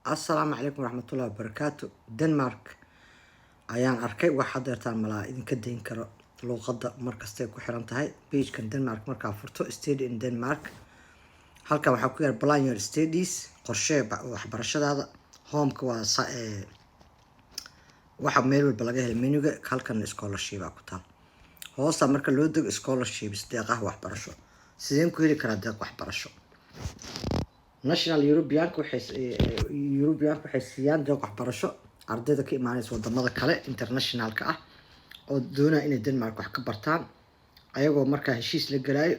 السلام عليكم ورحمة الله وبركاته. دنمارك ayaan arkay wax hadeertaan malaa idinka dayn karo luuqada markastay ku xiran tahay page-kan Denmark markaa furto study in Denmark halkan waxaa ku yaal plan your studies qorshee waxbarashadaada home-ka waa waxa meel walba laga helo menuga halkan scholarship ku taal hoosta marka loo dego scholarship deeqaha waxbarasho sideen ku heli karaa deeq waxbarasho national European waxay siiyaan deeq waxbarasho ardayda ka imaanaysa wadamada kale internationalka ah oo doonaya inay Denmark wax ka bartaan ayagoo markaa heshiis la galaayo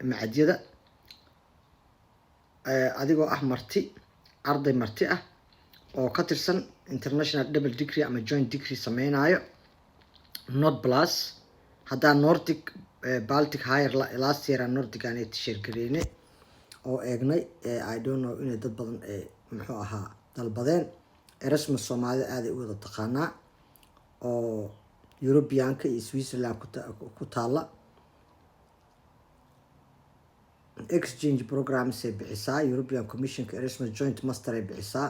macadyada adigoo ah arday marti ah oo ka tirsan international double degree ama joint degree sameynayo not plus hadaa Nordic Baltic higher last year Nordic aan t-shirt gareene oo eegnay I don't know inay dad badan muxuu ahaa dalbadeen Erasmus Soomaalida aad ay u wada taqaanaa oo European-ka iyo Switzerland ku taala exchange programs ay bixisaa European Commission Erasmus Joint Master ay bixisaa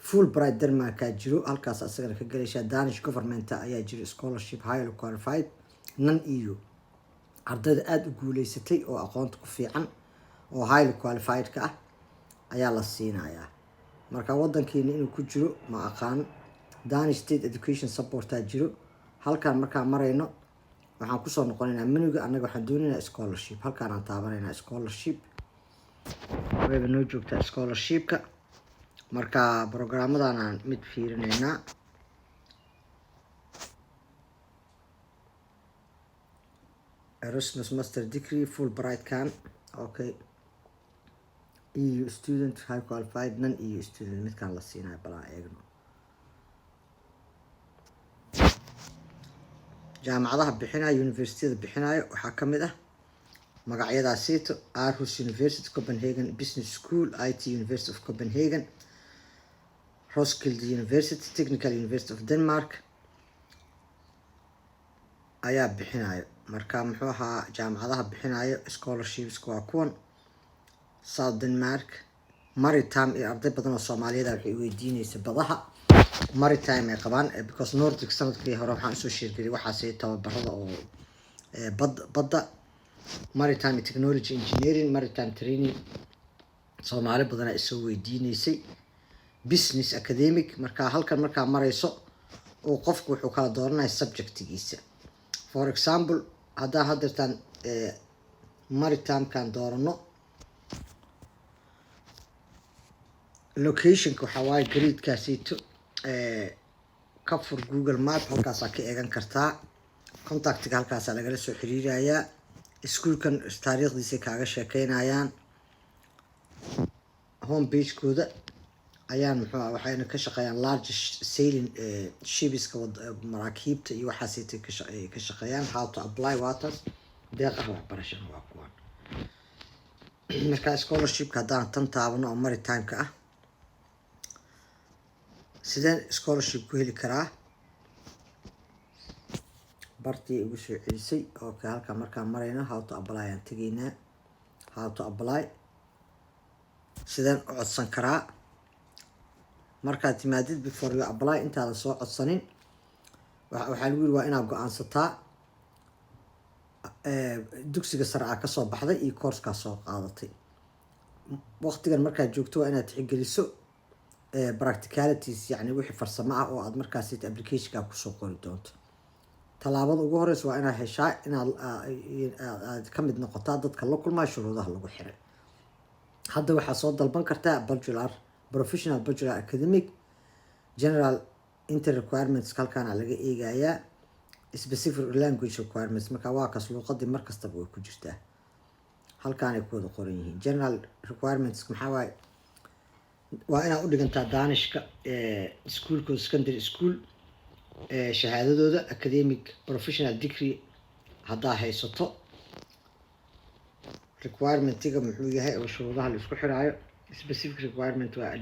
Fulbright Denmark ka jiro halkaas asagana ka galaysa Danish government ayaa jiro scholarship highly qualified non EU ardayda aad u guuleysatay oo aqoonta ku fiican oo highly qualified ka ah ayaa la siinayaa marka wadankeena inuu ku jiro ma aqaan Danish State Education Support jiro halkan markaa marayno waxaan ku soo noqonaynaa menuga anaga waxaan doonaynaa scholarship halkaan aan taabanaynaa scholarship wayba noo joogtaa scholarship-ka marka programmadan aan mid fiirinaynaa Erasmus Master Degree Fulbright kan okay EU student high qualified non EU student midkaan la siinayo balaa eegno jaamacadaha bixinayo universityada bixinayo waxaa ka mid ah magacyadaasiito Aarhus University Copenhagen Business School IT University of Copenhagen Roskilde University Technical University of Denmark ayaa bixinayo marka muxuu ahaa jaamacadaha bixinayo scholarships waa kuwan South Denmark Maritime iyo arday badan oo Soomaaliyeed waxay weydiinaysa badaha Maritime ay qabaan because Nordic sanadkii hore waxaan soo sheegay waxaasay tababarada oo badda Maritime Technology Engineering Maritime Training Soomaali badan ay soo weydiinaysay Business Academic marka halkan markaa marayso oo qofku wuxuu kala dooranayaa subjectigiisa for example hadaa hadeertaan Maritime kan doorano location-ka waxaa waaye grid-kaasiito ka fur Google Map halkaasaa ka eegan kartaa contactiga halkaasaa lagala soo xiriirayaa iskuulkan taariikhdiisa kaaga sheekeynayaan home page-kooda ayaan muxuu waxayna ka shaqeeyaan large sailing ships-ka maraakiibta iyo waxaasiitay ka shaqeeyaan how to apply waters deeqaha waxbarashada waa kuwan marka scholarship-ka haddaan tan taabano oo Maritime-ka ah sideen scholarship ku heli karaa bartii ugu soo celisay oo ka halka markaa marayna how to apply aan tageynaa how to apply sideen u codsan karaa markaa timaadid before you apply intaada soo codsanin waxaa lagu yiri waa inaad go'aansataa dugsiga sare ah ka soo baxday iyo course-ka soo qaadatay waqtigan markaa joogto waa inaad tixgeliso practicalities yani wixii farsamo ah oo aad markaas application-ka ku soo qori doonto talaabada ugu horeysa waa inaad heshaa inaad ka mid noqotaa dadka la kulmaa shuruudaha lagu xiray hadda waxaa soo dalban kartaa bachelor professional bachelor academic general inter requirements halkaan laga eegayaa specific language requirements marka waa kaas luqadii markastaba way ku jirtaa halkaan ay ku wada qoran yihiin general requirements maxaa waaye waa inaad u dhigantaa Danishka schoolkooda secondary school shahaadadooda academic professional degree hadaa haysato requirement-iga muxuu yahay oo shuruudaha la isku xiraayo specific requirement waa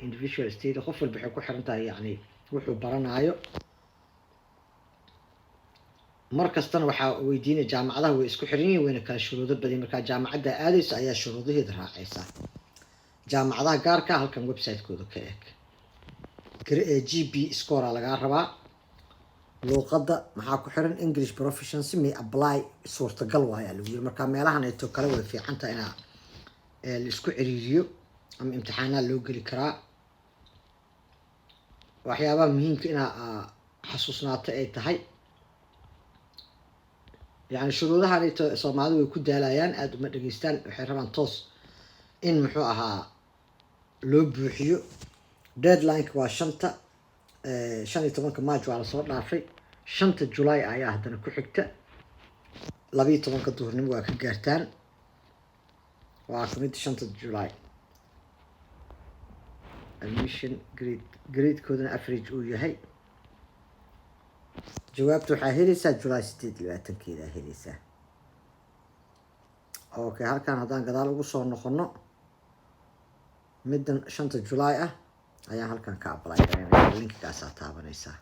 individual state qof walba waxay ku xiran tahay yani wuxuu baranayo markastana waxaa weydiinaya jaamacadaha way isku xiran yihiin wayna kala shuruudo badan marka jaamacadda aadayso ayaa shuruudaheeda raacaysa jaamacadaha gaarka halkan website-kooda ka eeg GP score laga rabaa luqadda maxaa ku xiran English proficiency may apply suurtagal waayaa lagu yiri marka meelahan ay kale way fiicanta inaa la isku ciriiriyo ama imtixaanaad loo geli karaa waxyaabaha muhiimka inaa xasuusnaato ay tahay يعني شروطها اللي Soomaalidu way ku daalayaan aad uma dhageystaan waxay rabaan toos in muxuu ahaa loo buuxiyo deadline waa 15 March waa la soo dhaafay 5 July ayaa hadana ku xigta 12 duhurnimo waa ka gaartaan waa kamid 5 July admission grade koodana average uu yahay jawaabtu waxaa helaysaa July 28 helaysaa okay halkan haddaan gadaal ugu soo noqono middan 5 July ayaa halkan ka apply gareynaya linkigaas aad taabanaysaa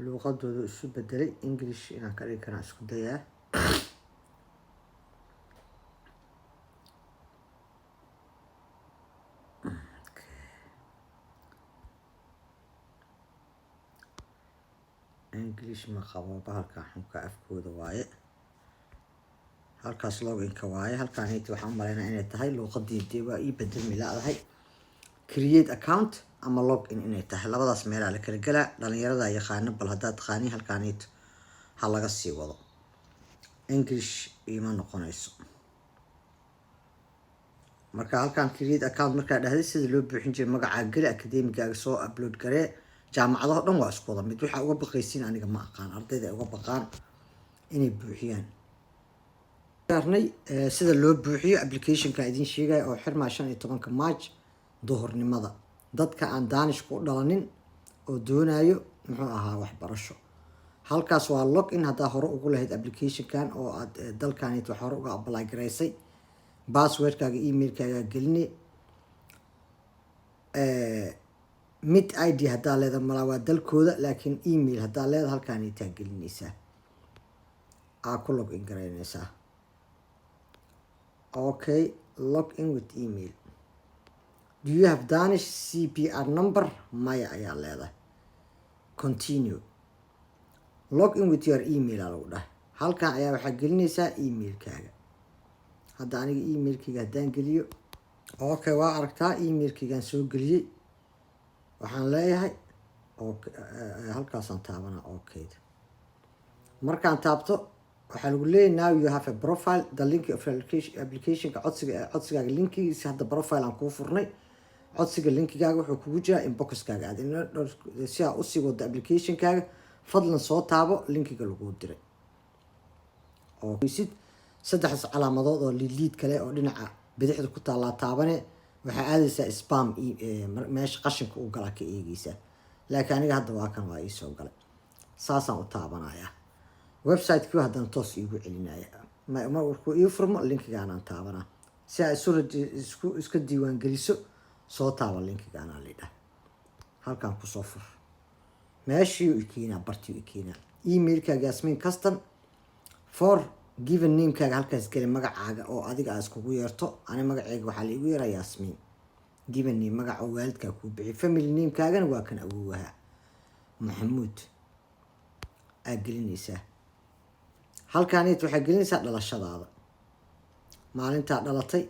luqadooda isu bedelay English inaan ka dhigi karaan isku dayaa English ma qabo bahalka xunka afkooda waaye halkaas login-ka waaye halkaan inta waxaan u maleynaa inay tahay luqadii waa ii bedelmi laadahay create account ama login inay tahay labadaas meelaa la kala galaa dhalinyarada yaqaana bal haddaad taqaaniin halkaan ha laga sii wado English ima noqonayso marka halkaan create account markaa dhahday sida loo buuxin jiray magacaaga geli academigaaga soo upload garee jaamacadaha dhan waa isku wada mid waxa uga baqaysiin aniga ma aqaan ardayda uga baqaan inay buuxiyaan qarnay sida loo buuxiyo application-ka idin sheegay oo xirma 15 March duhurnimada dadka aan Danish ku dhalanin oo doonayo muxuu ahaa waxbarasho halkaas waa login hadaa hore ugu lahayd application-kan oo aad dalkaanid wax hore uga apply gareysay password-kaaga email-kaaga gelini mid ID hadaa leedahay mala waa dalkooda laakiin email hadaa leedahay halkaan ay taagelinaysaa ku login gareynaysaa okay log in with email do you have Danish CPR number maya ayaa leedahay continue log in with your email lagu dhahay halkaan ayaa waxaa gelinaysaa email-kaaga hadda aniga email-kayga haddaan geliyo okay waa aragtaa email-kaygaan soo geliyey waxaan leeyahay halkaasaan taabana okay markaan taabto waxaa lagu leeyahay now you have a profile the link of application-ka codsigaaga linkigiisa hadda profile aan kuu furnay codsiga linkigaaga wuxuu kugu jiraa inbox-kaaga aad si aa usii wado application-kaaga fadlan soo taabo linkiga lagu diray oo sid saddex calaamadood oo lead kale oo dhinaca bidixda ku taala taabane waxaa aadaysaa spam meesha qashinka uu gala ka eegaysa laakiin aniga hadda waa kan waa ii soo galay saasaan u taabanayaa website-kii haddana toos iigu celinaya markuu ii furmo linkigaanaan taabanaa si ay iska diiwaan geliso soo taaba linkigaanaa lidhah halkaan kusoo fur meeshii u keenaa bartii u keenaa email-kaaga Yasmin Custom for given name-kaaga halkaas geli magacaaga oo adiga aad iskugu yeerto ani magacayga waxaa la igu yeeraa Yasmin given name magaca waalidkaa kuu bixi family name-kaagana waa kan awoowaha Maxamuud aad gelinaysaa halkaan waxaa gelinaysaa dhalashadaada maalintaa dhalatay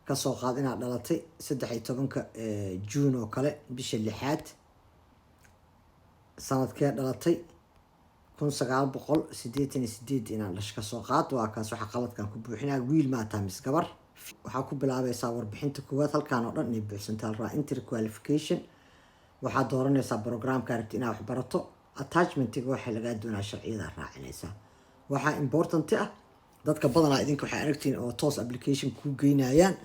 kasoo qaad inaad dhalatay 13 June oo kale bisha 6aad sanadkee dhalatay 1988 inaan dhash ka soo qaad waa kaas waxa qaladkan ku buuxinaa wiil ma taamis gabar waxaa ku bilaabaysaa warbixinta koowaad halkaan oo dhan inay buuxsantaa la inter qualification waxaa dooranaysaa programka rabti inaad wax barato attachment-ga waxa laga doonaa sharciyada raacinaysaa waxa important ah dadka badanaa idinka waxay aragtiin oo toos application ku geynayaan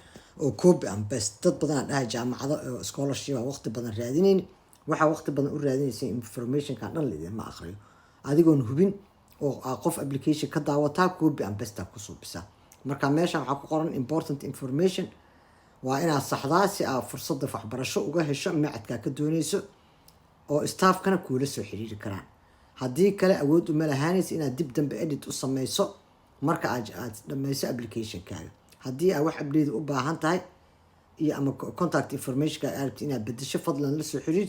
oo copy and paste dad badan dhahay jaamacado oo scholarship waqti badan raadineen waxa waqti badan u raadinaysa information-ka dhan leeyahay ma akhriyo adigoon hubin oo qof application ka daawataa copy and paste ku suubisa marka meesha waxa ku qoran important information waa inaad saxdaa si aad fursada waxbarasho uga hesho macadka ka doonayso oo staff-kana kula soo xiriiri karaan haddii kale awood uma lahaanaysa inaad dib dambe edit u sameyso marka aad dhammayso applicationkaaga. haddii aad wax update u baahan tahay iyo ama contact informationka aad rabtid inaad bedesho, fadlan la soo xiriir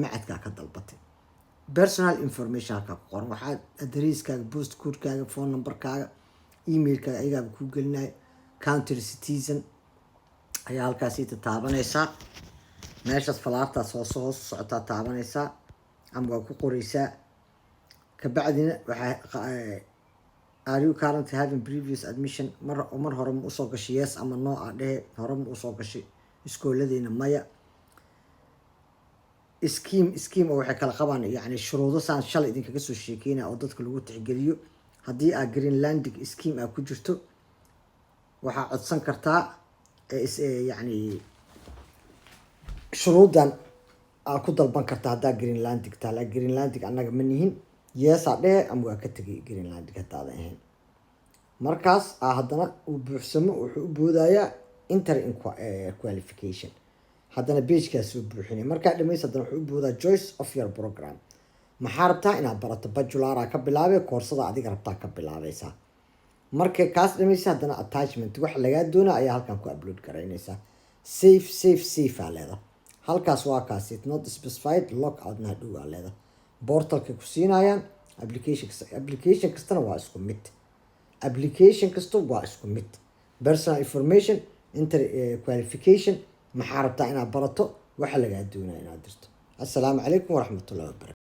macadkaa ka dalbatay. personal information halkaa ku qoran, waxaa adresskaaga, post codekaaga, phone numberkaaga, emailkaaga ayagaaba kuu gelinayo. country citizen ayaa halkaasi taabanaysaa, meeshaas falaartaas hoos socotaa taabanaysaa ama waa ku qoraysaa. kabacdina waxaa are you currently having previous admission, mar hore ma usoo gashay yes ama no a dhehe, hore ma usoo gashay iskooladeena maya. scheme oo waxay kala qabaan yani shuruudo saan shalay idinkaga soo sheekeynaya oo dadka lagu tixgeliyo. haddii aad greenlandic scheme aad ku jirto waxaa codsan kartaa yani shuruudan aad ku dalban kartaa haddaa greenlandic taala. greenlandic annaga ma nihin, yeesaa dhehe ama waa ka tegay greenlandic haddaadan ahayn. markaas haddana uu buuxsamo wuxuu u boodayaa inter qualification, haddana pagekaas uu buuxinay. markaa dhamaysa haddana wuxuu u boodaa choice of your program. maxaa rabtaa inaad barato? bajulara ka bilaabay, koorsada adiga rabtaa ka bilaabaysaa. markay kaas dhamaysa haddana attachment wax lagaa doona ayaa halkan ku upload garaynaysaa. safe aa leeda halkaas, waa kaas it not specified lock out na dhow aa leeda. portalkay ku siinayaan application kastana waa isku mid. personal information, inter qualification, maxaa rabtaa inaad barato, waxa lagaa doonaa inaad dirto. assalaamu calaykum waraxmatullahi wabarakatu.